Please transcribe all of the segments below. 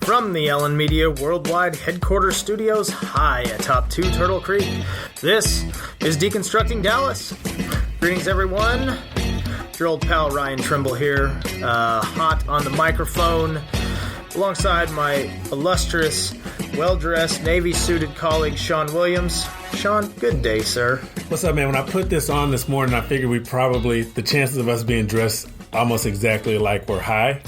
From the Allyn Media Worldwide Headquarters Studios high atop 2 Turtle Creek, this is Deconstructing Dallas. Greetings, everyone. Your old pal Ryan Trimble here, hot on the microphone, alongside my illustrious, well-dressed, Navy-suited colleague, Shawn Williams. Shawn, good day, sir. What's up, man? When I put this on this morning, I figured the chances of us being dressed almost exactly like we're high.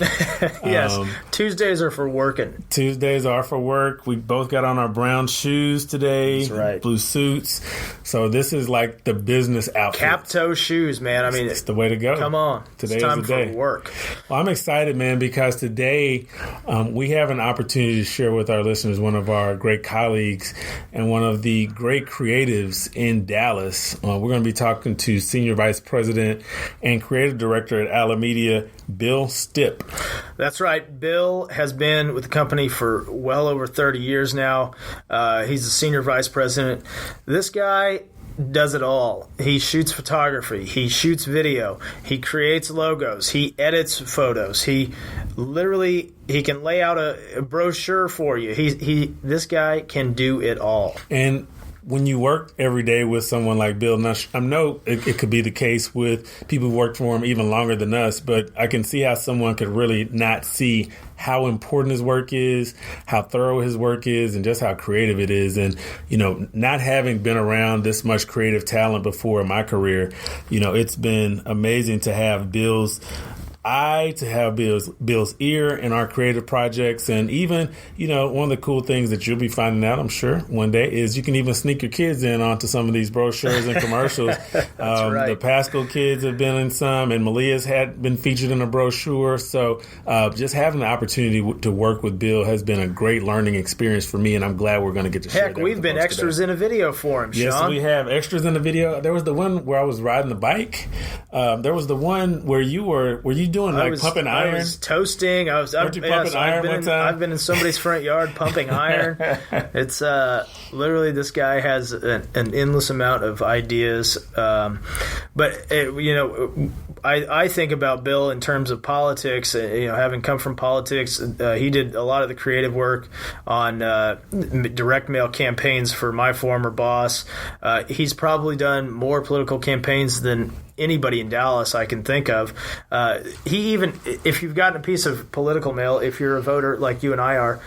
Yes, Tuesdays are for working. Tuesdays are for work. We both got on our brown shoes today. That's right. Blue suits. So this is like the business outfit. Cap-toe shoes, man. I mean, it's the way to go. Come on. Today it's time is the day. for work. Well, I'm excited, man, because today we have an opportunity to share with our listeners one of our great colleagues and one of the great creatives in Dallas. We're going to be talking to Senior Vice President and Creative Director at Allyn Media, Bill Stipp. That's right. Bill has been with the company for well over 30 years now. He's the Senior Vice President. This guy does it all. He shoots photography. He shoots video. He creates logos. He edits photos. He can lay out a brochure for you. This guy can do it all. And when you work every day with someone like Bill, now I know it could be the case with people who worked for him even longer than us, but I can see how someone could really not see how important his work is, how thorough his work is, and just how creative it is. And, not having been around this much creative talent before in my career, it's been amazing to have Bill's eye, to have Bill's ear in our creative projects. And even, one of the cool things that you'll be finding out, I'm sure, one day is you can even sneak your kids in onto some of these brochures and commercials. That's right. The Pascal kids have been in some, and Malia's had been featured in a brochure. So just having the opportunity to work with Bill has been a great learning experience for me, and I'm glad we're going to get to share that. Heck, we've been extras in a video for him, Shawn. Yes, we have extras in the video. There was the one where I was riding the bike. There was the one where were you doing pumping iron? I was toasting. Weren't you pumping iron one time? I've been in somebody's front yard pumping iron. It's literally, this guy has an endless amount of ideas. I think about Bill in terms of politics. Having come from politics, he did a lot of the creative work on direct mail campaigns for my former boss. He's probably done more political campaigns than anybody in Dallas I can think of. If you've gotten a piece of political mail, if you're a voter like you and I are,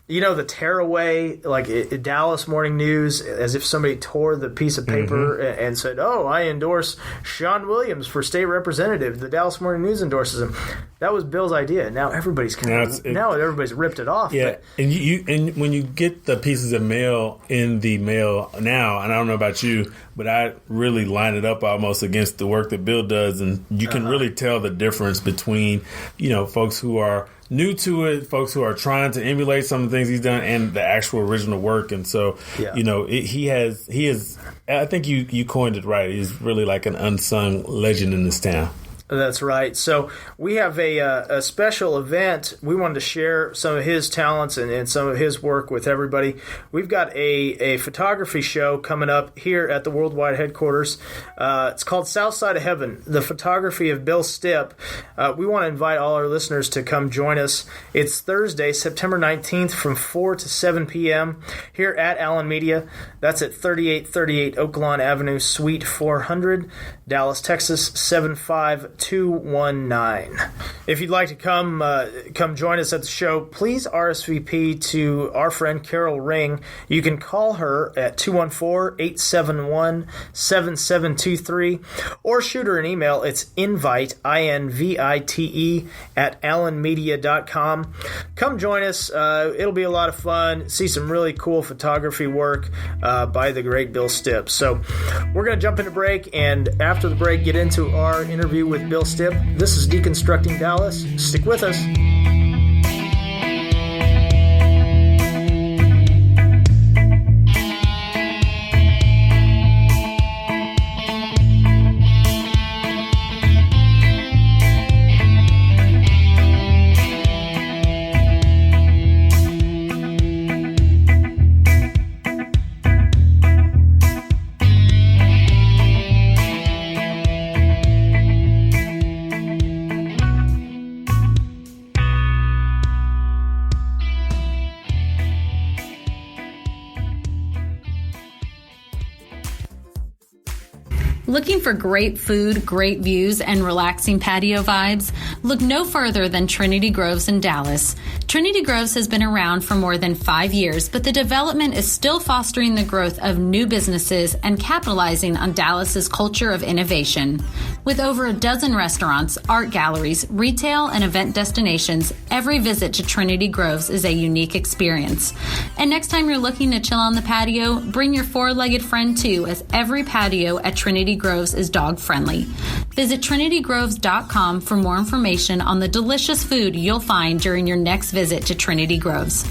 the tearaway, like Dallas Morning News, as if somebody tore the piece of paper and said, "Oh, I endorse Shawn Williams for state representative." The Dallas Morning News endorses him. That was Bill's idea. Now everybody's everybody's ripped it off. Yeah, and when you get the pieces of mail in the mail now, and I don't know about you, but I really line it up almost against the work that Bill does, and you can really tell the difference between folks who are new to it, folks who are trying to emulate some of the things he's done, and the actual original work. And so, he is. I think you coined it right. He's really like an unsung legend in this town. That's right. So we have a special event. We wanted to share some of his talents and some of his work with everybody. We've got a photography show coming up here at the Worldwide Headquarters. It's called Southside of Heaven, the photography of Bill Stipp. We want to invite all our listeners to come join us. It's Thursday, September 19th from 4 to 7 p.m. here at Allyn Media. That's at 3838 Oaklawn Avenue, Suite 400, Dallas, Texas, 75219. If you'd like to come join us at the show, please RSVP to our friend Carol Ring. You can call her at 214-871-7723 or shoot her an email. It's invite, INVITE, at allynmedia.com. Come join us. It'll be a lot of fun. See some really cool photography work by the great Bill Stipp. So we're going to jump into break, and after the break, get into our interview with Bill Stipp. This is Deconstructing Dallas. Stick with us. Looking for great food, great views, and relaxing patio vibes? Look no further than Trinity Groves in Dallas. Trinity Groves has been around for more than 5 years, but the development is still fostering the growth of new businesses and capitalizing on Dallas's culture of innovation. With over a dozen restaurants, art galleries, retail, and event destinations, every visit to Trinity Groves is a unique experience. And next time you're looking to chill on the patio, bring your four-legged friend too, as every patio at Trinity Groves is dog-friendly. Visit trinitygroves.com for more information on the delicious food you'll find during your next visit to Trinity Groves.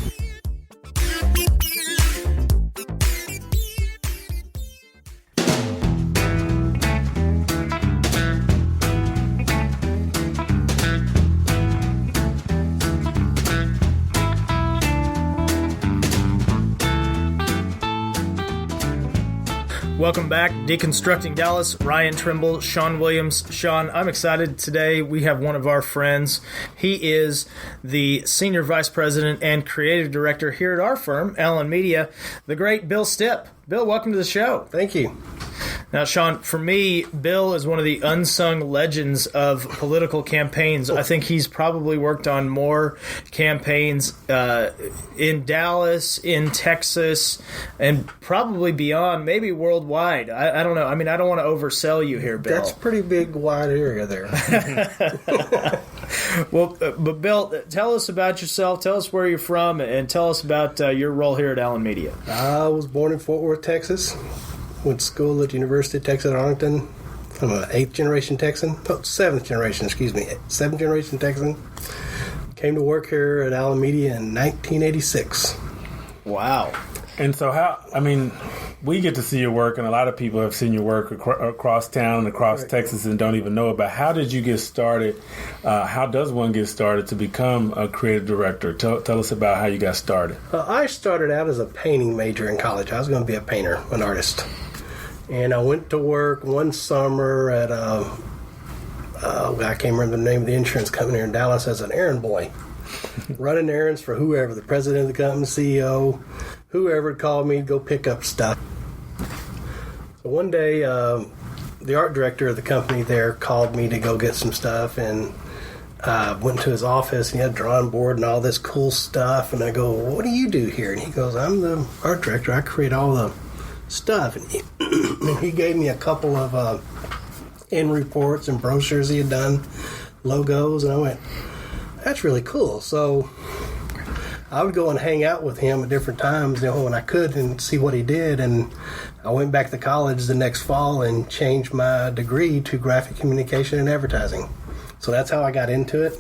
Welcome back, Deconstructing Dallas. Ryan Trimble, Shawn Williams. Shawn, I'm excited today. We have one of our friends. He is the Senior Vice President and Creative Director here at our firm, Allyn Media, the great Bill Stipp. Bill, welcome to the show. Thank you. Now, Shawn, for me, Bill is one of the unsung legends of political campaigns. I think he's probably worked on more campaigns in Dallas, in Texas, and probably beyond, maybe worldwide. I don't know. I mean, I don't want to oversell you here, Bill. That's a pretty big, wide area there. Well, but Bill, tell us about yourself. Tell us where you're from, and tell us about your role here at Allyn Media. I was born in Fort Worth, Texas. Went to school at the University of Texas at Arlington. I'm an 7th generation Texan. Came to work here at Allyn Media in 1986. Wow. And so we get to see your work, and a lot of people have seen your work across town, across Texas, and don't even know about. How did you get started? How does one get started to become a creative director? Tell us about how you got started. I started out as a painting major in college. I was going to be a painter, an artist. And I went to work one summer at I can't remember the name of the insurance company here in Dallas, as an errand boy. Running errands for whoever, the president of the company, CEO, whoever had called me to go pick up stuff. So one day, the art director of the company there called me to go get some stuff, and went to his office, and he had a drawing board and all this cool stuff. And I go, "What do you do here?" And he goes, "I'm the art director. I create all the stuff." And he gave me a couple of end reports and brochures he had done, logos, and I went, "That's really cool." So I would go and hang out with him at different times, when I could, and see what he did. And I went back to college the next fall and changed my degree to graphic communication and advertising. So that's how I got into it,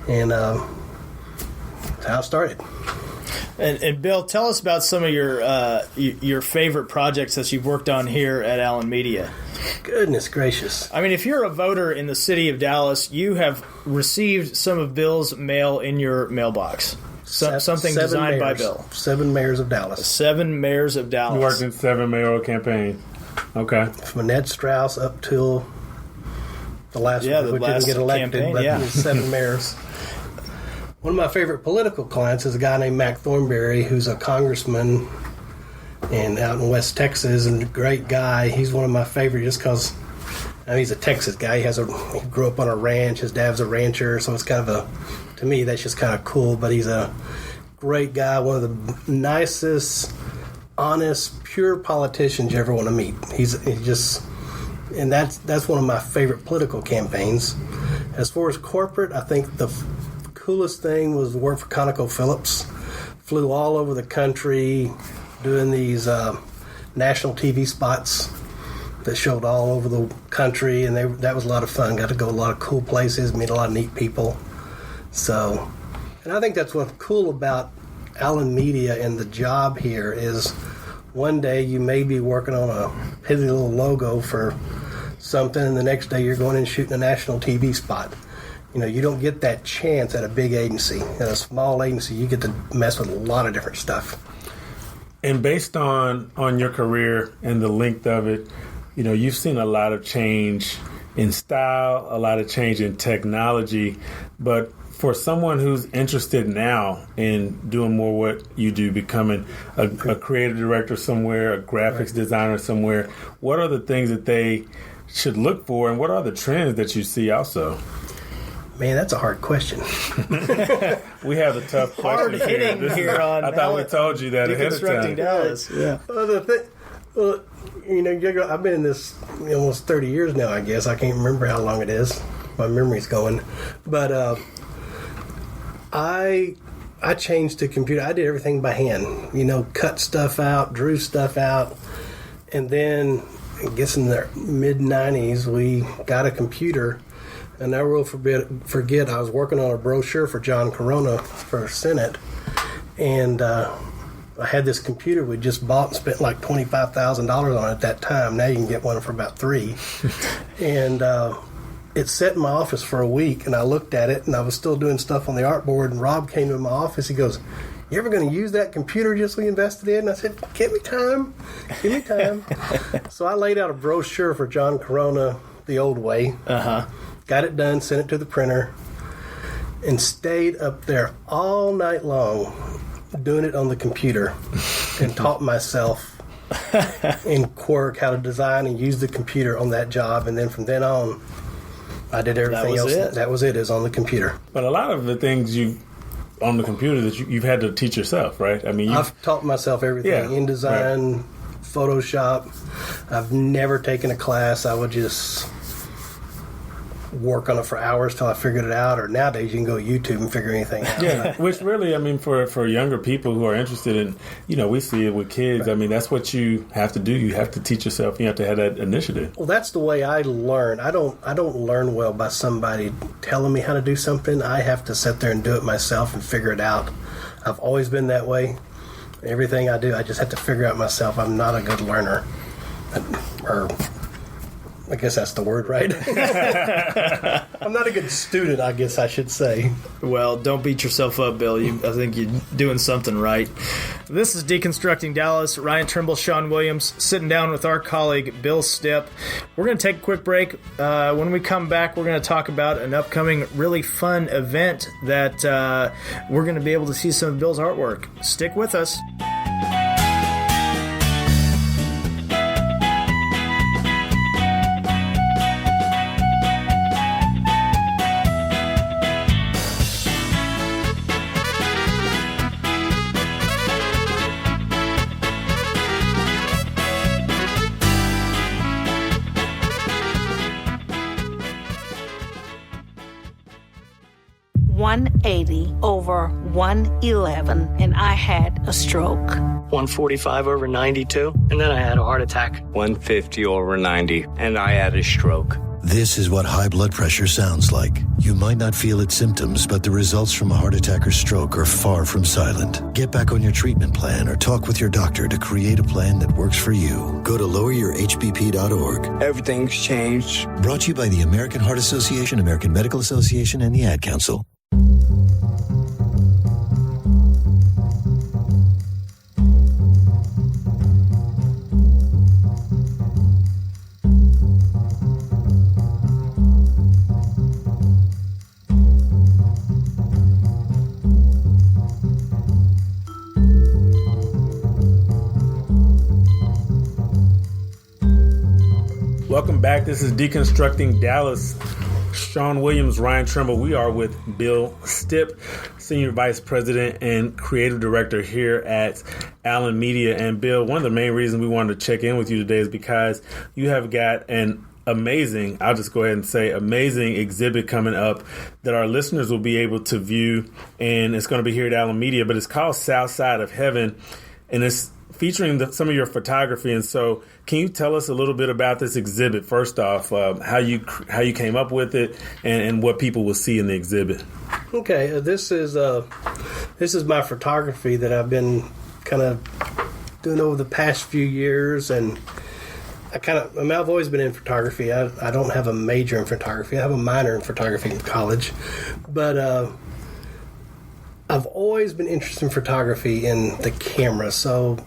and that's how I started. And Bill, tell us about some of your favorite projects that you've worked on here at Allyn Media. Goodness gracious. I mean, if you're a voter in the city of Dallas, you have received some of Bill's mail in your mailbox. Something designed by Bill. 7 mayors of Dallas. 7 mayors of Dallas. You worked in 7 mayoral campaigns. Okay. From Ned Strauss up till the last one, which didn't get elected, campaign, but it was 7 mayors. One of my favorite political clients is a guy named Mac Thornberry, who's a congressman out in West Texas, and a great guy. He's one of my favorite just because he's a Texas guy. He grew up on a ranch. His dad's a rancher, so it's kind of to me, that's just kind of cool. But he's a great guy, one of the nicest, honest, pure politicians you ever want to meet. He's just, and that's one of my favorite political campaigns. As far as corporate, I think the coolest thing was to work for ConocoPhillips. Flew all over the country doing these national TV spots that showed all over the country, and that was a lot of fun. Got to go a lot of cool places, meet a lot of neat people. So, and I think that's what's cool about Allyn Media and the job here is one day you may be working on a piddly little logo for something, and the next day you're going and shooting a national TV spot. You don't get that chance at a big agency. At a small agency, you get to mess with a lot of different stuff. And based on your career and the length of it, you've seen a lot of change in style, a lot of change in technology. But for someone who's interested now in doing more what you do, becoming a creative director somewhere, a graphics designer somewhere, what are the things that they should look for, and what are the trends that you see also? Man, that's a hard question. We have the tough hard hitting here on. I thought we told you that ahead of time. Dallas. Yeah. I've been in this almost 30 years now, I guess. I can't remember how long it is. My memory's going. But I changed to computer. I did everything by hand. Cut stuff out, drew stuff out. And then, I guess in the mid-'90s, we got a computer. And I will forget, I was working on a brochure for John Corona for Senate. And I had this computer we just bought and spent like $25,000 on it at that time. Now you can get one for about $3,000. And it sat in my office for a week, and I looked at it, and I was still doing stuff on the artboard, and Rob came to my office. He goes, "You ever going to use that computer just we invested in?" And I said, Give me time. So I laid out a brochure for John Corona the old way. Got it done, sent it to the printer, and stayed up there all night long doing it on the computer and taught myself in Quark how to design and use the computer on that job. And then from then on, I did everything else. That was it. It was on the computer. But a lot of the things on the computer that you've had to teach yourself, right? I mean, I've taught myself everything. InDesign, Photoshop. I've never taken a class. I would just work on it for hours till I figured it out, or nowadays you can go to YouTube and figure anything out. Yeah, which really, I mean, for younger people who are interested in, we see it with kids. Right. I mean, that's what you have to do. You have to teach yourself. You have to have that initiative. Well, that's the way I learn. I don't learn well by somebody telling me how to do something. I have to sit there and do it myself and figure it out. I've always been that way. Everything I do, I just have to figure out myself. I'm not a good learner. Or I guess that's the word, right? I'm not a good student, I guess I should say. Well, don't beat yourself up, Bill. I think you're doing something right. This is Deconstructing Dallas. Ryan Trimble, Shawn Williams, sitting down with our colleague, Bill Stipp. We're going to take a quick break. When we come back, we're going to talk about an upcoming really fun event that we're going to be able to see some of Bill's artwork. Stick with us. (180/111), and I had a stroke. 145/92, and then I had a heart attack. 150/90, and I had a stroke. This is what high blood pressure sounds like. You might not feel its symptoms, but the results from a heart attack or stroke are far from silent. Get back on your treatment plan or talk with your doctor to create a plan that works for you. Go to loweryourhbp.org. Everything's changed. Brought to you by the American Heart Association, American Medical Association, and the Ad Council. Welcome back. This is Deconstructing Dallas. Shawn Williams, Ryan Trimble. We are with Bill Stipp, Senior Vice President and Creative Director here at Allyn Media. And Bill, one of the main reasons we wanted to check in with you today is because you have got an amazing, I'll just go ahead and say amazing exhibit coming up that our listeners will be able to view. And it's going to be here at Allyn Media, but it's called Southside of Heaven. And it's featuring some of your photography. And so can you tell us a little bit about this exhibit? First off, how you came up with it and what people will see in the exhibit. Okay, this is my photography that I've been kind of doing over the past few years, and I've always been in photography. I don't have a major in photography. I have a minor in photography in college, but I've always been interested in photography in the camera. So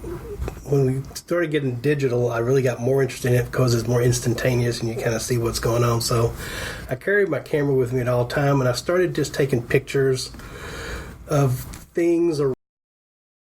when we started getting digital, I really got more interested in it because it's more instantaneous and you kind of see what's going on. So I carried my camera with me at all time, and I started just taking pictures of things or